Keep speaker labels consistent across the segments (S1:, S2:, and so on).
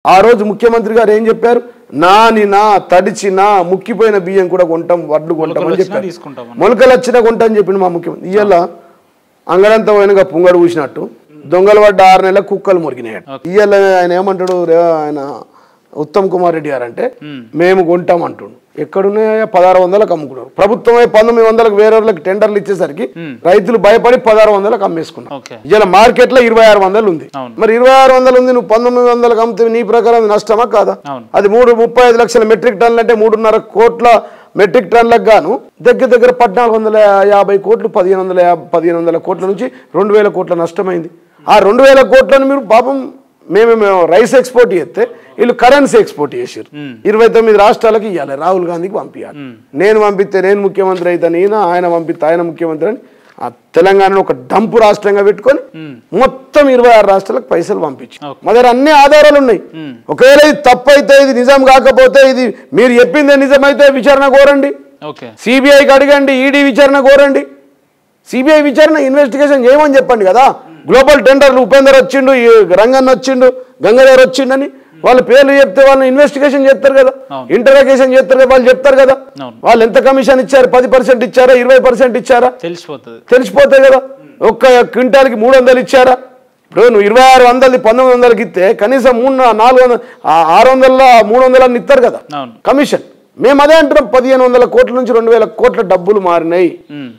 S1: ఆ రోజు ముఖ్యమంత్రి గారు ఏం చెప్పారు? నానినా తడిచినా ముక్కిపోయిన బియ్యం కూడా కొంటాం, వడ్లు కొంటామని చెప్పారు. మొలకలు వచ్చినా కొంటా అని చెప్పిండు మా ముఖ్యమంత్రి. ఇవాళ అంగడంతా పోయినగా పుంగడు పూసినట్టు దొంగలు పడ్డ 6 నెలల కుక్కలు మురిగినాయి. ఇవాళ ఆయన ఏమంటాడు? ఆయన ఉత్తమ్ కుమార్ రెడ్డి గారు అంటే మేము కొంటాం అంటుండు. ఎక్కడున్నాయా? 1600కు అమ్ముకున్నారు. ప్రభుత్వమే 1900కు వేరే వాళ్ళకి టెండర్లు ఇచ్చేసరికి రైతులు భయపడి 1600కు అమ్మేసుకున్నారు. ఇలా మార్కెట్ లో 2600 ఉంది. మరి 2600 ఉంది, నువ్వు 1900కు అమ్మితే నీ ప్రకారం నష్టమా కాదా? అది 35 లక్షల మెట్రిక్ టన్నులు అంటే 3.5 కోట్ల మెట్రిక్ టన్నులకు గాను దగ్గర 1450 కోట్లు, 1500 కోట్ల నుంచి 2000 కోట్ల నష్టమైంది. ఆ 2000 కోట్లను మీరు పాపం మేము రైస్ ఎక్స్పోర్ట్ చేస్తే వీళ్ళు కరెన్సీ ఎక్స్పోర్ట్ చేసారు. 29 రాష్ట్రాలకు ఇవ్వాలి, రాహుల్ గాంధీకి పంపించాలి. నేను పంపిస్తే నేను ముఖ్యమంత్రి అవుతాను, ఆయన పంపిస్తే ఆయన ముఖ్యమంత్రి అని ఆ తెలంగాణను ఒక డంపు రాష్ట్రంగా పెట్టుకొని మొత్తం 26 రాష్ట్రాలకు పైసలు పంపించు. మా దగ్గర అన్ని ఆధారాలు ఉన్నాయి. ఒకవేళ ఇది తప్పు అయితే, ఇది నిజం కాకపోతే, ఇది మీరు చెప్పిందే నిజమైతే విచారణ కోరండి, సిబిఐకి అడగండి, ఈడీ విచారణ కోరండి. సిబిఐ విచారణ ఇన్వెస్టిగేషన్ చేయమని చెప్పండి కదా. గ్లోబల్ టెండర్లు ఉపేందర్ వచ్చిండు, రంగన్ వచ్చిండు, గంగాధర్ వచ్చిండని వాళ్ళ పేర్లు చెప్తే వాళ్ళని ఇన్వెస్టిగేషన్ చేస్తారు కదా, ఇంటరాగేషన్ చేస్తారు కదా, వాళ్ళు చెప్తారు కదా వాళ్ళు ఎంత కమిషన్ ఇచ్చారు, 10% ఇచ్చారా, 20% ఇచ్చారా తెలిసిపోతాయి కదా. ఒక్క క్వింటాల్కి 300 ఇచ్చారా? ఇప్పుడు నువ్వు 2600 1900కి ఇస్తే కనీసం 400 600 300 అని ఇస్తారు కదా కమిషన్. మేము అదే అంటున్నాం, 1500 కోట్ల నుంచి 2000 కోట్ల డబ్బులు మారినాయి.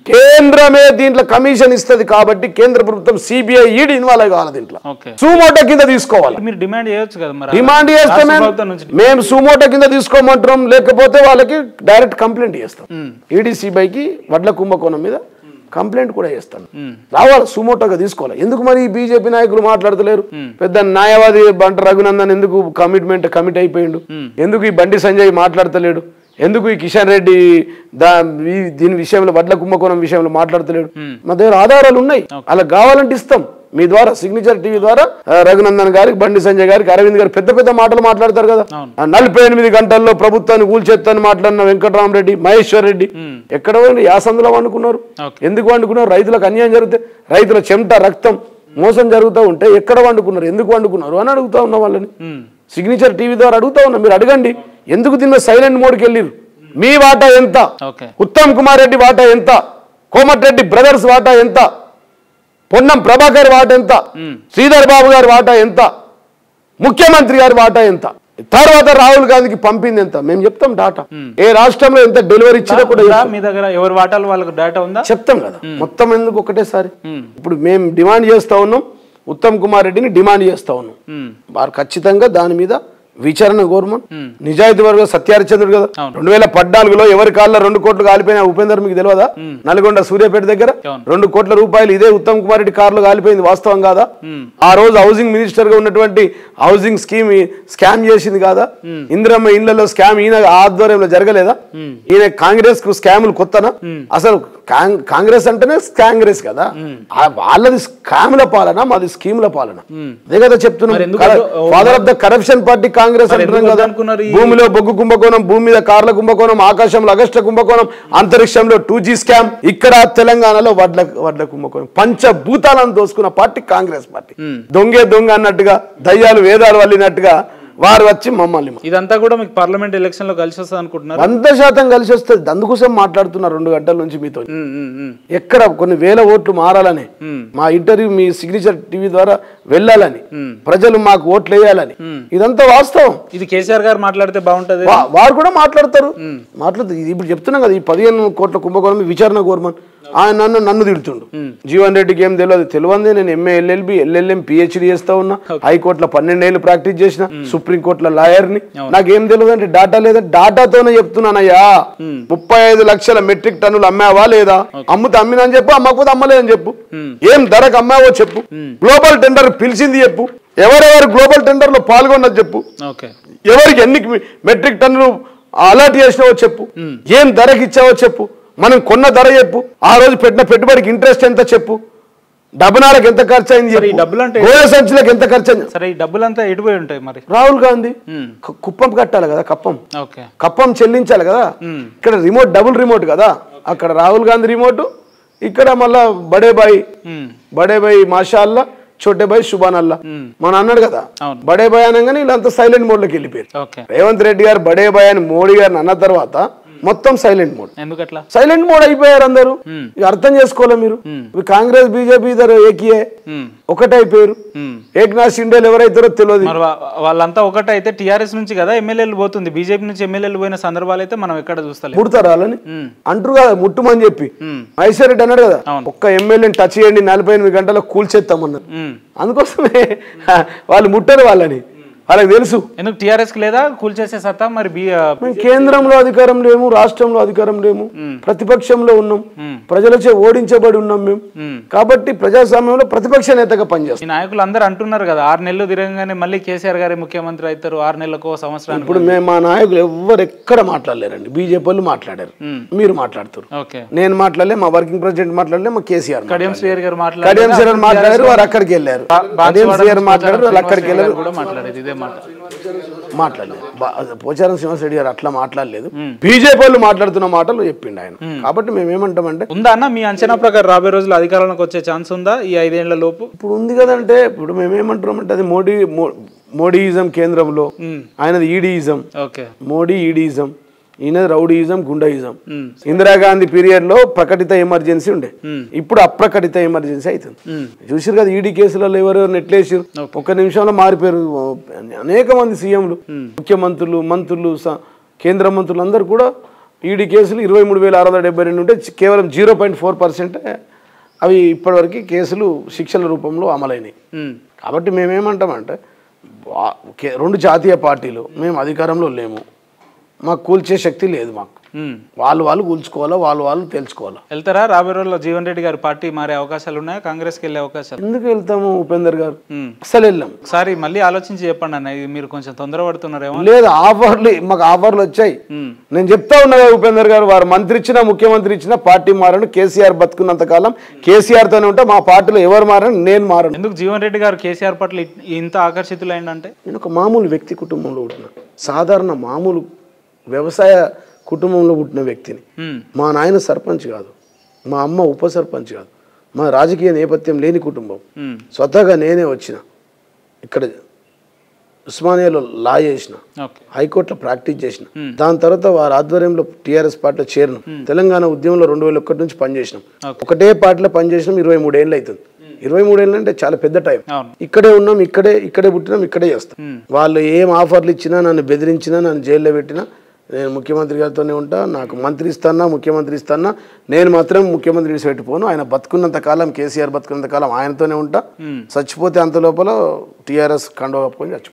S1: కేంద్రమే దీంట్లో కమిషన్ ఇస్తుంది కాబట్టి కేంద్ర ప్రభుత్వం సిబిఐ ఈడీ ఇన్వాల్వ్ కావాలి. దీంట్లో సుమోటో కింద తీసుకోవాలి. డిమాండ్ చేస్తే మేము సుమోటో కింద తీసుకోమంటున్నాం, లేకపోతే వాళ్ళకి డైరెక్ట్ కంప్లైంట్ చేస్తాం. ఈడీ సిబిఐకి వడ్ల కుంభకోణం మీద కంప్లైంట్ కూడా చేస్తాను. రావాలి, సుమోటోగా తీసుకోవాలి. ఎందుకు మరి బీజేపీ నాయకులు మాట్లాడతలేరు? పెద్ద న్యాయవాది బంట రఘునందన్ ఎందుకు కమిట్ అయిపోయిండు? ఎందుకు ఈ బండి సంజయ్ మాట్లాడతలేడు? ఎందుకు ఈ కిషన్ రెడ్డి దీని విషయంలో వడ్ల కుంభకోణం విషయంలో మాట్లాడతలేడు? మా దగ్గర ఆధారాలు ఉన్నాయి, అలా కావాలంటే ఇస్తాం. మీ ద్వారా సిగ్నేచర్ టీవీ ద్వారా రఘునందన్ గారికి, బండి సంజయ్ గారికి, అరవింద్ గారు పెద్ద మాటలు మాట్లాడతారు కదా. 48 గంటల్లో ప్రభుత్వాన్ని కూల్చేత్తని మాట్లాడిన వెంకటరామరెడ్డి, మహేశ్వర్ రెడ్డి ఎక్కడ యాసందులో వండుకున్నారు? ఎందుకు వండుకున్నారు? రైతులకు అన్యాయం జరిగితే, రైతుల చెమట రక్తం మోసం జరుగుతూ ఉంటే ఎక్కడ వండుకున్నారు, ఎందుకు వండుకున్నారు అని అడుగుతా ఉన్నా వాళ్ళని. సిగ్నేచర్ టీవీ ద్వారా అడుగుతా ఉన్నా, మీరు అడగండి. ఎందుకు దీన్ని సైలెంట్ మోడ్కి వెళ్ళిరు? మీ వాటా ఎంత? ఉత్తమ్ కుమార్ రెడ్డి వాటా ఎంత? కోమటిరెడ్డి బ్రదర్స్ వాటా ఎంత? పొన్నం ప్రభాకర్ వాటా ఎంత? శ్రీధర్ బాబు గారి వాటా ఎంత? ముఖ్యమంత్రి గారి వాటా ఎంత? తర్వాత రాహుల్ గాంధీకి పంపింది ఎంత? మేము చెప్తాం డాటా. ఏ రాష్ట్రంలో ఎంత డెలివరీ ఇచ్చినా కూడా
S2: మీ దగ్గర ఎవరి వాటాలు వాళ్ళకి డాటా ఉందా
S1: చెప్తాం కదా. మొత్తం ఎందుకు ఒకటేసారి? ఇప్పుడు మేము డిమాండ్ చేస్తా ఉన్నాం, ఉత్తమ్ కుమార్ రెడ్డిని డిమాండ్ చేస్తా ఉన్నాం. వారు ఖచ్చితంగా దాని మీద విచారణ కోరమని. నిజాయితీ వర్గ సత్యహరిచంద్రుడు కదా. 2014లో ఎవరి కాళ్ళ 2 కోట్లు కాలిపోయిన ఉపేందర్ మీకు తెలియదా? నల్గొండ సూర్యాపేట దగ్గర 2 కోట్ల రూపాయలు ఇదే ఉత్తమ్ కుమార్ రెడ్డి కారులో కాలిపోయింది, వాస్తవం కాదా? ఆ రోజు హౌసింగ్ మినిస్టర్ గా ఉన్నటువంటి హౌసింగ్ స్కామ్ చేసింది కాదా? ఇందిరమ్మ ఇళ్లలో స్కామ్ ఈయన ఆధ్వర్యంలో జరగలేదా? ఈయన కాంగ్రెస్ కు స్కాములు కొత్తనా? అసలు కాంగ్రెస్ అంటేనే కాంగ్రెస్ కదా, వాళ్ళది స్కాముల పాలన, మాది స్కీముల పాలన. అదే కదా చెప్తున్నాం. Father of the corruption party Congress అంటున్నాం కదా. భూమిలో బొగ్గు కుంభకోణం, భూమి మీద కార్ల కుంభకోణం, ఆకాశంలో అగస్ట కుంభకోణం, అంతరిక్షంలో 2G స్కామ్, ఇక్కడ తెలంగాణలో వడ్ల కుంభకోణం. పంచభూతాలను దోసుకున్న పార్టీ కాంగ్రెస్ పార్టీ. దొంగ అన్నట్టుగా, దయ్యాలు వేదాలు వల్లినట్టుగా వారు వచ్చి మమ్మల్ని.
S2: ఇదంతా కూడా మీకు పార్లమెంట్ ఎలక్షన్ లో కలిసి వస్తుంది అనుకుంటున్నారు?
S1: 100% కలిసి వస్తుంది. అందుకోసం మాట్లాడుతున్నారు 2 గంటల నుంచి మీతో. ఎక్కడ కొన్ని వేల ఓట్లు మారాలని, మా ఇంటర్వ్యూ మీ సిగ్నేచర్ టీవీ ద్వారా వెళ్ళాలని, ప్రజలు మాకు ఓట్లు వేయాలని, ఇదంతా వాస్తవం.
S2: ఇది కేసీఆర్ గారు మాట్లాడితే బాగుంటది.
S1: వారు కూడా మాట్లాడతారు. ఇప్పుడు చెప్తున్నాం కదా, ఈ 15 కోట్ల కుంభకోణం విచారణ కోరమని. ఆయన నన్ను తిడుతుండు. జీవన్ రెడ్డికి ఏం తెలియదు. నేను MA LLB LLM PhD చేస్తా ఉన్నా, హైకోర్టులో 12 ఏళ్ళు ప్రాక్టీస్ చేసిన, సుప్రీంకోర్టులో లాయర్ని. నాకేం తెలియదు అంటే డాటా లేదా? డాటాతోనే చెప్తున్నానయ్యా. 35 లక్షల మెట్రిక్ టన్నులు అమ్మావా లేదా? అమ్మితే అమ్మినని చెప్పు, అమ్మకపోతే అమ్మలేదని చెప్పు. ఏం ధరకు అమ్మావో చెప్పు. గ్లోబల్ టెండర్ పిలిచింది చెప్పు. ఎవరెవరు గ్లోబల్ టెండర్ లో పాల్గొన్నది చెప్పు. ఎవరికి ఎన్ని మెట్రిక్ టన్నులు అలాట్ చేసినావో చెప్పు. ఏం ధరకు ఇచ్చావో చెప్పు. మనం కొన్న ధర చెప్పు. ఆ రోజు పెట్టిన పెట్టుబడికి ఇంట్రెస్ట్ ఎంత చెప్పు. డబ్బునాలకు ఎంత ఖర్చు అయింది, గోయ సంచులకు ఎంత ఖర్చు అయింది.
S2: సరే, ఈ డబ్బులంతా ఎటుపోయి ఉంటాయి మరి?
S1: రాహుల్ గాంధీ కుప్పం కట్టాలి కదా, కప్పం చెల్లించాలి కదా. ఇక్కడ రిమోట్ డబుల్ రిమోట్ కదా, అక్కడ రాహుల్ గాంధీ రిమోట్, ఇక్కడ మళ్ళా బడేబాయి మాషాల్లా చోటే భాయ్ శుభాన్ అల్లా మన అన్నాడు కదా,
S2: అవును.
S1: బడే భాయ్ అనగానే వీళ్ళంతా సైలెంట్ మోడ్ లోకి వెళ్ళిపోయారు.
S2: ఓకే.
S1: రేవంత్ రెడ్డి గారు బడే భాయ్ అని మోడీ గారిని అన్న తర్వాత మొత్తం సైలెంట్ మోడ్,
S2: ఎందుకట్లా
S1: సైలెంట్ మోడ్ అయిపోయారు అందరూ. ఇక అర్థం చేసుకోలే మీరు, కాంగ్రెస్ బీజేపీ ఇద్దరు ఏకీయే, ఒకటే అయిపోయారు. ఏక్నాథ్ షిండేలు ఎవరైతారో తెలియదు.
S2: మరి వాళ్ళంతా ఒకటే అయితే టీఆర్ఎస్ నుంచి కదా ఎమ్మెల్యేలు పోతుంది, బీజేపీ నుంచి ఎమ్మెల్యేలు పోయిన సందర్భాలు అయితే మనం ఎక్కడ చూస్తాం.
S1: ముడతారు వాళ్ళని అంటారు కదా, ముట్టుమని చెప్పి మహేశ్వర్ రెడ్డి అన్నాడు కదా, ఒక్క ఎమ్మెల్యేని టచ్ చేయండి 48 గంటల్లో కూల్చేస్తామన్నారు. అందుకోసమే వాళ్ళు ముట్టరు వాళ్ళని, వాళ్ళకి తెలుసు.
S2: ఎందుకు టీఆర్ఎస్ కి లేదా కూల్చేసే సత్తా? మరి
S1: కేంద్రంలో అధికారం లేము, రాష్ట్రంలో అధికారం లేము, ప్రతిపక్షంలో ఉన్నాం, ప్రజలచే ఓడించబడి ఉన్నాం మేము. కాబట్టి ప్రజాస్వామ్యంలో ప్రతిపక్ష నేతగా పనిచేస్తాం.
S2: ఈ నాయకులు అందరూ అంటున్నారు కదా 6 నెలలు తిరగగానే మళ్ళీ కేసీఆర్ గారి ముఖ్యమంత్రి అవుతారు, 6 నెలలకు సంవత్సరానికి.
S1: ఇప్పుడు మేము మా నాయకులు ఎవ్వరు ఎక్కడ మాట్లాడలేరండి. బీజేపీ వాళ్ళు మాట్లాడారు, మీరు మాట్లాడుతారు, నేను మాట్లాడలే, మా వర్కింగ్ ప్రెసిడెంట్ మాట్లాడలే, మా కేసీఆర్
S2: కడియం శ్రీహరి గారు
S1: మాట్లాడారు, వారు అక్కడికి వెళ్ళారు. కడియం శ్రీహరి మాట్లాడారు, వాళ్ళు అక్కడికి వెళ్ళారు, మాట్లాడలేదు. పోచారం శ్రీనివాసరెడ్డి గారు అట్లా మాట్లాడలేదు, బీజేపీ వాళ్ళు మాట్లాడుతున్న మాటలు చెప్పిండు ఆయన. కాబట్టి మేము ఏమంటామంటే,
S2: ఉందా అన్న మీ అంచనా ప్రకారం రాబోయే రోజులు అధికారంలోకి వచ్చే ఛాన్స్ ఉందా ఈ 5 ఏళ్ల లోపు?
S1: ఇప్పుడు ఉంది కదంటే, ఇప్పుడు మేము ఏమంటున్నామంటే అది మోడీయిజం కేంద్రంలో, ఆయనది ఈడీయిజం. మోడీ ఈడీయిజం, ఈయనది రౌడీయిజం, గుండాయిజం. ఇందిరాగాంధీ పీరియడ్ లో ప్రకటిత ఎమర్జెన్సీ ఉండే, ఇప్పుడు అప్రకటిత ఎమర్జెన్సీ అవుతుంది. చూసారు కదా ఈడీ కేసులలో ఎవరు నెట్లేసారు, 1 నిమిషంలో మారిపోయారు. అనేక మంది సీఎంలు, ముఖ్యమంత్రులు, మంత్రులు, కేంద్ర మంత్రులు అందరూ కూడా ఈడీ కేసులు 23,672 ఉంటే కేవలం 0.4% అవి ఇప్పటివరకు కేసులు శిక్షల రూపంలో అమలైనవి. కాబట్టి మేమేమంటామంటే, 2 జాతీయ పార్టీలు, మేము అధికారంలో లేము, మాకు కూల్చే శక్తి లేదు, మాకు వాళ్ళు కూల్చుకోవాలా, వాళ్ళు తెలుసుకోవాలా.
S2: వెళ్తారా రాబోయే రోజుల్లో జీవన్ రెడ్డి గారి పార్టీ మారే అవకాశాలు ఉన్నాయా? కాంగ్రెస్ కి వెళ్ళే అవకాశాలు?
S1: ఎందుకు వెళ్తాము ఉపేందర్ గారు, అసలు వెళ్ళాం.
S2: ఒకసారి మళ్ళీ ఆలోచించి చెప్పండి అన్న, ఇది మీరు కొంచెం తొందరపడుతున్నారేమో.
S1: లేదు, మాకు ఆఫర్లు వచ్చాయి. నేను చెప్తా ఉన్నా కదా ఉపేందర్ గారు, వారు మంత్రి ఇచ్చినా ముఖ్యమంత్రి ఇచ్చినా పార్టీ మారను. కేసీఆర్ బతుకున్నంత కాలం కేసీఆర్ తోనే ఉంటా, మా పార్టీలో ఎవరు మారని నేను మారను.
S2: ఎందుకు జీవన్ రెడ్డి గారు కేసీఆర్ పట్ల ఇంత ఆకర్షితులైందంటే?
S1: నేను ఒక మామూలు వ్యక్తి కుటుంబంలో పుట్టిన, సాధారణ మామూలు వ్యవసాయ కుటుంబంలో పుట్టిన వ్యక్తిని. మా నాయన సర్పంచ్ కాదు, మా అమ్మ ఉప సర్పంచ్ కాదు, మా రాజకీయ నేపథ్యం లేని కుటుంబం. స్వతహాగా నేనే వచ్చిన, ఇక్కడ ఉస్మానియాలో లా చేసిన, హైకోర్టులో ప్రాక్టీస్ చేసిన, దాని తర్వాత వారి ఆధ్వర్యంలో టీఆర్ఎస్ పార్టీలో చేరిన, తెలంగాణ ఉద్యమంలో 2001 నుంచి పనిచేసినాం. ఒకటే పార్టీలో పనిచేసినాం, 23 ఏళ్ళు అవుతుంది. 23 ఏళ్ళు అంటే చాలా పెద్ద టైం. ఇక్కడే ఉన్నాం, ఇక్కడే పుట్టినాం, ఇక్కడే చేస్తాం. వాళ్ళు ఏం ఆఫర్లు ఇచ్చినా, నన్ను బెదిరించినా, నన్ను జైల్లో పెట్టినా నేను ముఖ్యమంత్రి గారితోనే ఉంటా. నాకు మంత్రి ఇస్తానా, ముఖ్యమంత్రి ఇస్తానా, నేను మాత్రం ముఖ్యమంత్రి విడిచిపెట్టిపోను. ఆయన బతుకున్నంత కాలం, కేసీఆర్ బతుకున్నంత కాలం ఆయనతోనే ఉంటా. చచ్చిపోతే అంత లోపల టీఆర్ఎస్ కండువా కప్పుకొని చచ్చిపోతాను.